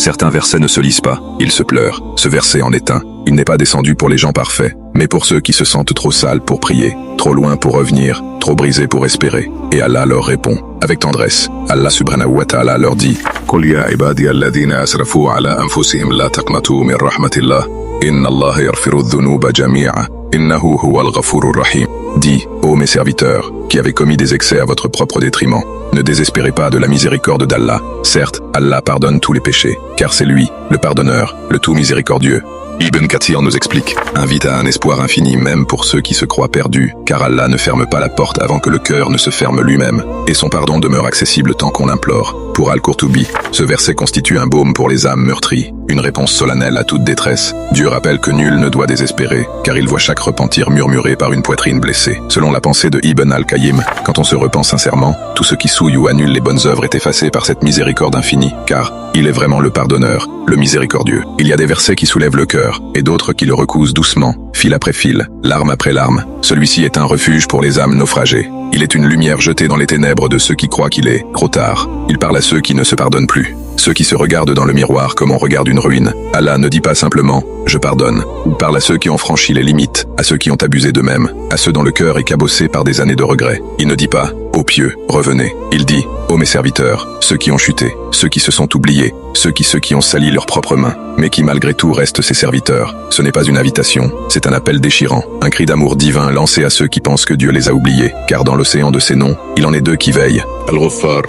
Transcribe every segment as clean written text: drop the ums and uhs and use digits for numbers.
Certains versets ne se lisent pas, ils se pleurent. Ce verset en est un. Il n'est pas descendu pour les gens parfaits, mais pour ceux qui se sentent trop sales pour prier, trop loin pour revenir, trop brisés pour espérer. Et Allah leur répond, avec tendresse. Allah subhanahu wa ta'ala leur dit, قُلْ يَا عِبَادِيَ الَّذِينَ أَسْرَفُوا عَلَى أَنفُسِهِمْ لَا تَقْنَطُوا مِنْ رَحْمَةِ اللَّهِ إِنَّ اللَّهَ يَغْفِرُ الذُّنُوبَ جَمِيعًا إِنَّهُ هُوَ الْغَفُورُ الرَّحِيمُ. Dis, ô mes serviteurs, qui avez commis des excès à votre propre détriment, ne désespérez pas de la miséricorde d'Allah. Certes, Allah pardonne tous les péchés, car c'est lui, le pardonneur, le tout miséricordieux. Ibn Kathir nous explique, invite à un espoir infini même pour ceux qui se croient perdus, car Allah ne ferme pas la porte avant que le cœur ne se ferme lui-même, et son pardon demeure accessible tant qu'on l'implore. Pour Al-Qurtubi, ce verset constitue un baume pour les âmes meurtries, une réponse solennelle à toute détresse. Dieu rappelle que nul ne doit désespérer, car il voit chaque repentir murmuré par une poitrine blessée. Selon la pensée de Ibn al-Qayyim, quand on se repent sincèrement, tout ce qui souille ou annule les bonnes œuvres est effacé par cette miséricorde infinie, car il est vraiment le pardonneur, le miséricordieux. Il y a des versets qui soulèvent le cœur, et d'autres qui le recousent doucement, fil après fil, larme après larme. Celui-ci est un refuge pour les âmes naufragées. Il est une lumière jetée dans les ténèbres de ceux qui croient qu'il est trop tard. Il parle à ceux qui ne se pardonnent plus, ceux qui se regardent dans le miroir comme on regarde une ruine. Allah ne dit pas simplement « je pardonne ». Il parle à ceux qui ont franchi les limites, à ceux qui ont abusé d'eux-mêmes, à ceux dont le cœur est cabossé par des années de regrets. Il ne dit pas « ô pieux, revenez ». Il dit « ô mes serviteurs, ceux qui ont chuté, ceux qui se sont oubliés, ceux qui ont sali leurs propres mains, mais qui malgré tout restent ses serviteurs. » Ce n'est pas une invitation, c'est un appel déchirant, un cri d'amour divin lancé à ceux qui pensent que Dieu les a oubliés, car dans l'océan de ses noms, il en est deux qui veillent. Al-Ghaffar,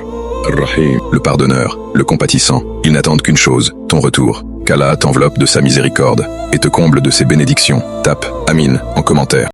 Ar-Rahim, le pardonneur, le compatissant. Ils n'attendent qu'une chose, ton retour. Qu'Allah t'enveloppe de sa miséricorde et te comble de ses bénédictions. Tape Amin en commentaire.